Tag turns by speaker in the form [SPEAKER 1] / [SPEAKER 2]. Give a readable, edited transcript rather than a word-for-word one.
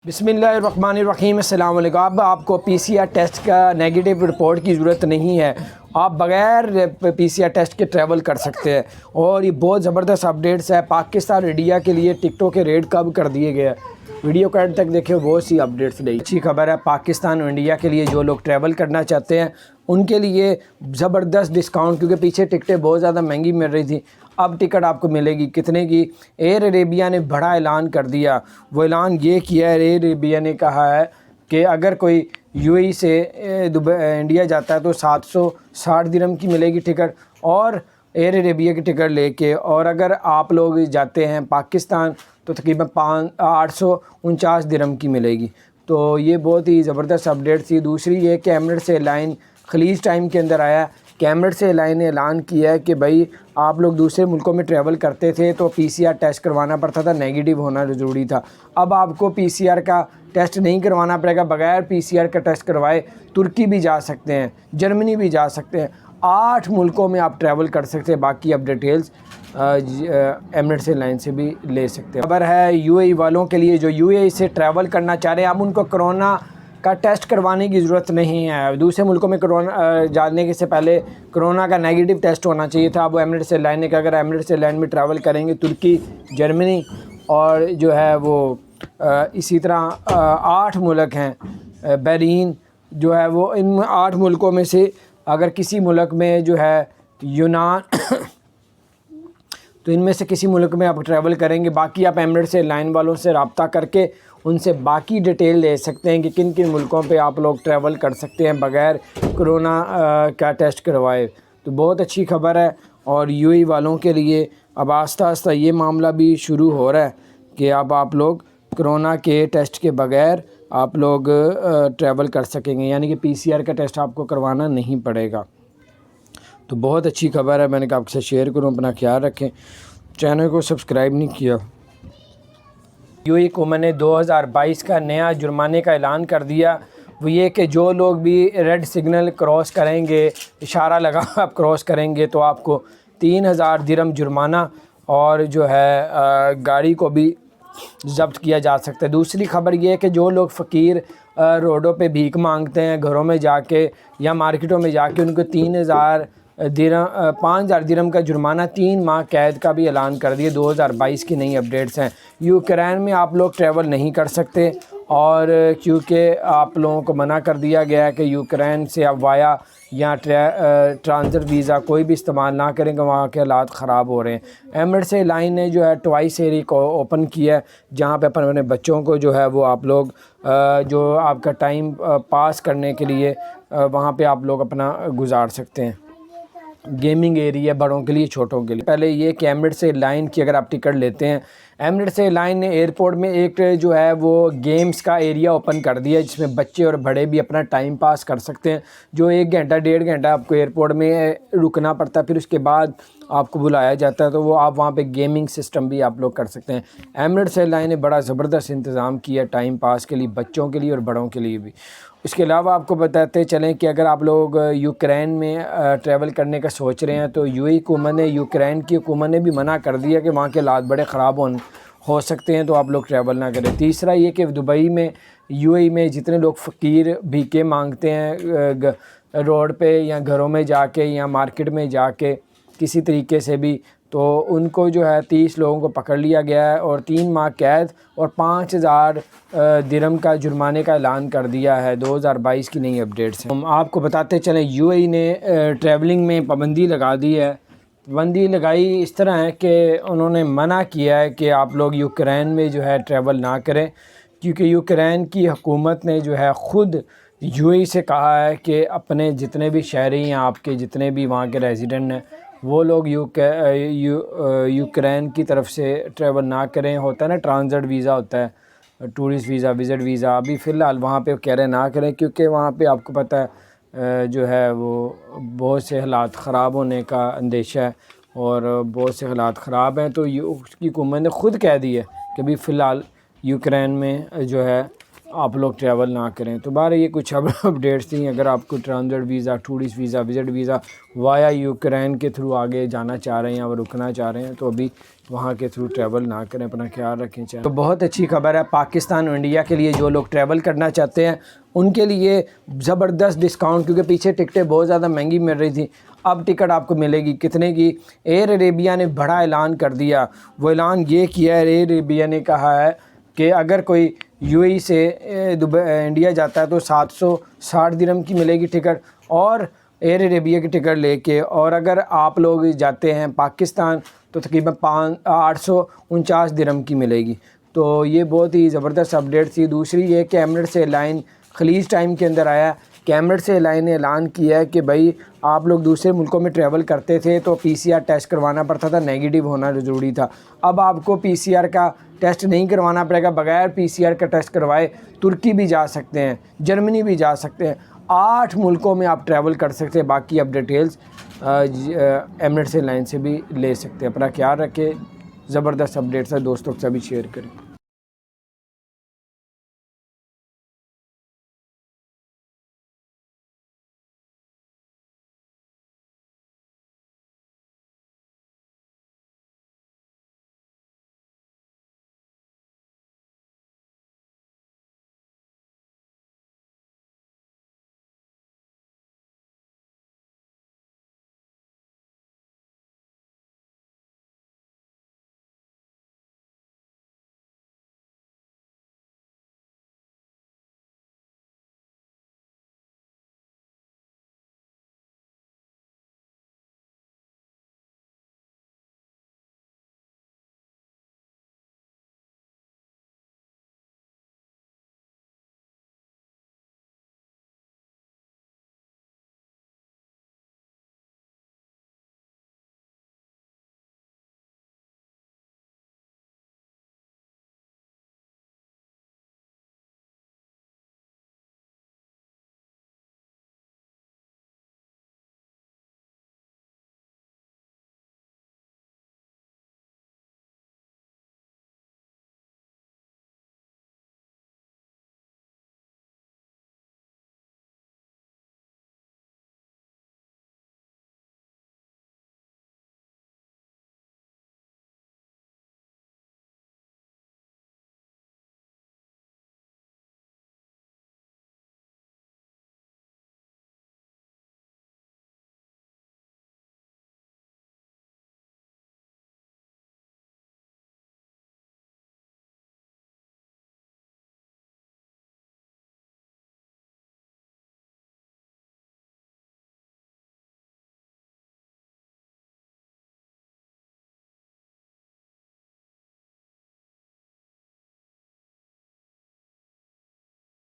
[SPEAKER 1] بسم اللہ الرحمن الرحیم۔ السلام علیکم۔ اب آپ کو پی سی آر ٹیسٹ کا نیگیٹو رپورٹ کی ضرورت نہیں ہے، آپ بغیر پی سی آر ٹیسٹ کے ٹریول کر سکتے ہیں، اور یہ بہت زبردست اپڈیٹس ہے۔ پاکستان انڈیا کے لیے ٹکٹوں کے ریٹ کب کر دیے گئے ہیں، ویڈیو کو اینڈ تک دیکھیں، بہت سی اپڈیٹس نہیں۔ اچھی خبر ہے پاکستان اور انڈیا کے لیے، جو لوگ ٹریول کرنا چاہتے ہیں ان کے لیے زبردست ڈسکاؤنٹ، کیونکہ پیچھے ٹکٹیں بہت زیادہ مہنگی مل رہی تھیں، اب ٹکٹ آپ کو ملے گی کتنے کی۔ ایئر عربیہ نے بڑا اعلان کر دیا، وہ اعلان یہ کیا ہے، ایئر عربیہ نے کہا ہے کہ اگر کوئی یو اے ای سے انڈیا جاتا ہے تو 760 درہم کی ملے گی ٹکٹ، اور ایئر عربیہ کی ٹکٹ لے کے، اور اگر آپ لوگ جاتے ہیں پاکستان تو تقریباً 849 درہم کی ملے گی۔ تو یہ بہت ہی زبردست اپڈیٹ تھی۔ دوسری یہ کہ ایمریٹس ایئر لائن خلیج ٹائم کے اندر آیا ہے کہ ایمریٹس ایئر لائن نے اعلان کیا ہے کہ بھائی آپ لوگ دوسرے ملکوں میں ٹریول کرتے تھے تو پی سی آر ٹیسٹ کروانا پڑتا تھا، نیگیٹو ہونا ضروری تھا، اب آپ کو پی سی آر کا ٹیسٹ نہیں کروانا پڑے گا، بغیر پی سی آر کا ٹیسٹ کروائے ترکی بھی جا سکتے ہیں، جرمنی بھی جا سکتے ہیں، 8 ملکوں میں آپ ٹریول کر سکتے ہیں۔ باقی اب ڈیٹیلز ایمریٹس ایئر لائن سے بھی لے سکتے ہیں۔ خبر ہے یو اے ای والوں کے لیے جو یو اے ای سے ٹریول کرنا چاہ رہے ہیں، اب ان کو کرونا کا ٹیسٹ کروانے کی ضرورت نہیں ہے۔ دوسرے ملکوں میں کرونا جانے سے پہلے کرونا کا نیگیٹو ٹیسٹ ہونا چاہیے تھا، اب ایمریٹس ایئر لائن نے کہا اگر ایمریٹس ایئر لائن میں ٹریول کریں گے ترکی، جرمنی اور جو ہے وہ اسی طرح 8 ملک ہیں، بحرین جو ہے وہ، ان 8 ملکوں میں سے اگر کسی ملک میں جو ہے یونان تو ان میں سے کسی ملک میں آپ ٹریول کریں گے، باقی آپ ایمریٹس ایئر لائن والوں سے رابطہ کر کے ان سے باقی ڈیٹیل لے سکتے ہیں کہ کن کن ملکوں پہ آپ لوگ ٹریول کر سکتے ہیں بغیر کرونا کا ٹیسٹ کروائے۔ تو بہت اچھی خبر ہے، اور یو اے ای والوں کے لیے اب آہستہ آہستہ یہ معاملہ بھی شروع ہو رہا ہے کہ اب آپ لوگ کرونا کے ٹیسٹ کے بغیر آپ لوگ ٹریول کر سکیں گے، یعنی کہ پی سی آر کا ٹیسٹ آپ کو کروانا نہیں پڑے گا۔ تو بہت اچھی خبر ہے، میں نے کہا آپ کے ساتھ شیئر کروں۔ اپنا خیال رکھیں، چینل کو سبسکرائب نہیں کیا۔ یو اے ای حکومت نے 2022 کا نیا جرمانے کا اعلان کر دیا، وہ یہ کہ جو لوگ بھی ریڈ سگنل کراس کریں گے، اشارہ لگا آپ کراس کریں گے تو آپ کو 3000 درہم جرمانہ، اور جو ہے گاڑی کو بھی ضبط کیا جا سکتا ہے۔ دوسری خبر یہ ہے کہ جو لوگ فقیر روڈوں پہ بھیک مانگتے ہیں، گھروں میں جا کے یا مارکیٹوں میں جا کے، ان کو 5000 درہم کا جرمانہ، 3 ماہ قید کا بھی اعلان کر دیا۔ 2022 کی نئی اپڈیٹس ہیں۔ یوکرین میں آپ لوگ ٹریول نہیں کر سکتے، اور کیونکہ آپ لوگوں کو منع کر دیا گیا ہے کہ یوکرین سے آپ وایا یا ٹرانزٹ ویزا کوئی بھی استعمال نہ کریں کہ وہاں کے حالات خراب ہو رہے ہیں۔ ایمریٹس ایئر لائن نے جو ہے ٹوائس ایئر کو اوپن کیا ہے، جہاں پہ اپنے بچوں کو جو ہے وہ آپ لوگ جو آپ کا ٹائم پاس کرنے کے لیے وہاں پہ آپ لوگ اپنا گزار سکتے ہیں۔ گیمنگ ایریا بڑوں کے لیے، چھوٹوں کے لیے۔ پہلے یہ کہ ایمریٹس ایئر لائن کی اگر آپ ٹکٹ لیتے ہیں، ایمریٹس ایئر لائن نے ایئرپورٹ میں ایک جو ہے وہ گیمز کا ایریا اوپن کر دیا ہے، جس میں بچے اور بڑے بھی اپنا ٹائم پاس کر سکتے ہیں۔ جو 1 گھنٹہ 1.5 گھنٹہ آپ کو ایئرپورٹ میں رکنا پڑتا ہے، پھر اس کے بعد آپ کو بلایا جاتا ہے، تو وہ آپ وہاں پہ گیمنگ سسٹم بھی آپ لوگ کر سکتے ہیں۔ ایمریٹس ایئر لائن نے بڑا زبردست انتظام کیا ٹائم پاس کے لیے، بچوں کے لیے اور بڑوں کے لیے بھی۔ اس کے علاوہ آپ کو بتاتے چلیں کہ اگر آپ لوگ یوکرین میں ٹریول کرنے کا سوچ رہے ہیں تو یو اے ای حکومت نے، یوکرین کی حکومت نے بھی منع کر دیا کہ وہاں کے حالات بڑے خراب ہو سکتے ہیں، تو آپ لوگ ٹریول نہ کریں۔ تیسرا یہ کہ دبئی میں، یو اے ای میں جتنے لوگ فقیر بھیکے مانگتے ہیں روڈ پہ یا گھروں میں جا کے یا مارکیٹ میں جا کے کسی طریقے سے بھی، تو ان کو جو ہے 30 لوگوں کو پکڑ لیا گیا ہے، اور 3 ماہ قید اور 5000 درہم کا جرمانے کا اعلان کر دیا ہے۔ 2022 کی نئی اپڈیٹس ہیں۔ ہم آپ کو بتاتے چلیں یو اے ای نے ٹریولنگ میں پابندی لگا دی ہے۔ پابندی لگائی اس طرح ہے کہ انہوں نے منع کیا ہے کہ آپ لوگ یوکرین میں جو ہے ٹریول نہ کریں، کیونکہ یوکرین کی حکومت نے جو ہے خود یو اے ای سے کہا ہے کہ اپنے جتنے بھی شہری ہیں، آپ کے جتنے بھی وہاں کے ریزیڈنٹ ہیں، وہ لوگ یوکرین کی طرف سے ٹریول نہ کریں۔ ہوتا ہے نا ٹرانزٹ ویزا ہوتا ہے، ٹورسٹ ویزا، وزٹ ویزا، ابھی فی الحال وہاں پہ کہہ رہے نہ کریں، کیونکہ وہاں پہ آپ کو پتہ ہے جو ہے وہ بہت سے حالات خراب ہونے کا اندیشہ ہے، اور بہت سے حالات خراب ہیں۔ تو اس کی حکومت نے خود کہہ دی ہے کہ بھی فی الحال یوکرین میں جو ہے آپ لوگ ٹریول نہ کریں. تو بہر یہ کچھ اپڈیٹس تھیں. اگر آپ کو transit visa, tourist visa, visit visa via Ukraine کے تھرو آگے جانا چاہ رہے ہیں اور رکنا چاہ رہے ہیں تو ابھی وہاں کے تھرو ٹریول نہ کریں. اپنا خیال رکھیں. تو بہت اچھی خبر ہے پاکستان اور انڈیا کے لیے. جو لوگ ٹریول کرنا چاہتے ہیں ان کے لیے زبردست ڈسکاؤنٹ، کیونکہ پیچھے ٹکٹیں بہت زیادہ مہنگی مل رہی تھیں. اب ٹکٹ آپ کو ملے گی کتنے کی؟ ایئر عربیہ نے بڑا اعلان کر دیا. وہ اعلان یہ کیا ہے، ایئر عربیہ نے کہا ہے کہ اگر کوئی یو اے ای سے انڈیا جاتا ہے تو 760 درہم کی ملے گی ٹکٹ، اور ایئر عربیہ کی ٹکٹ لے کے. اور اگر آپ لوگ جاتے ہیں پاکستان تو تقریباً 849 درہم کی ملے گی. تو یہ بہت ہی زبردست اپڈیٹ تھی. دوسری یہ کہ ایمریٹس ایئر لائن خلیج ٹائم کے اندر آیا کہ ایمریٹس ایئر لائن نے اعلان کیا ہے کہ بھائی آپ لوگ دوسرے ملکوں میں ٹریول کرتے تھے تو پی سی آر ٹیسٹ کروانا پڑتا تھا، نیگیٹو ہونا ضروری تھا. اب آپ کو پی سی آر کا ٹیسٹ نہیں کروانا پڑے گا. بغیر پی سی آر کا ٹیسٹ کروائے ترکی بھی جا سکتے ہیں، جرمنی بھی جا سکتے ہیں. 8 ملکوں میں آپ ٹریول کر سکتے ہیں. باقی اب ڈیٹیلز ایمریٹس ایئر لائن سے بھی لے سکتے ہیں. اپنا خیال رکھیں. زبردست اپڈیٹس ہے، دوستوں کے ساتھ بھی شیئر کریں.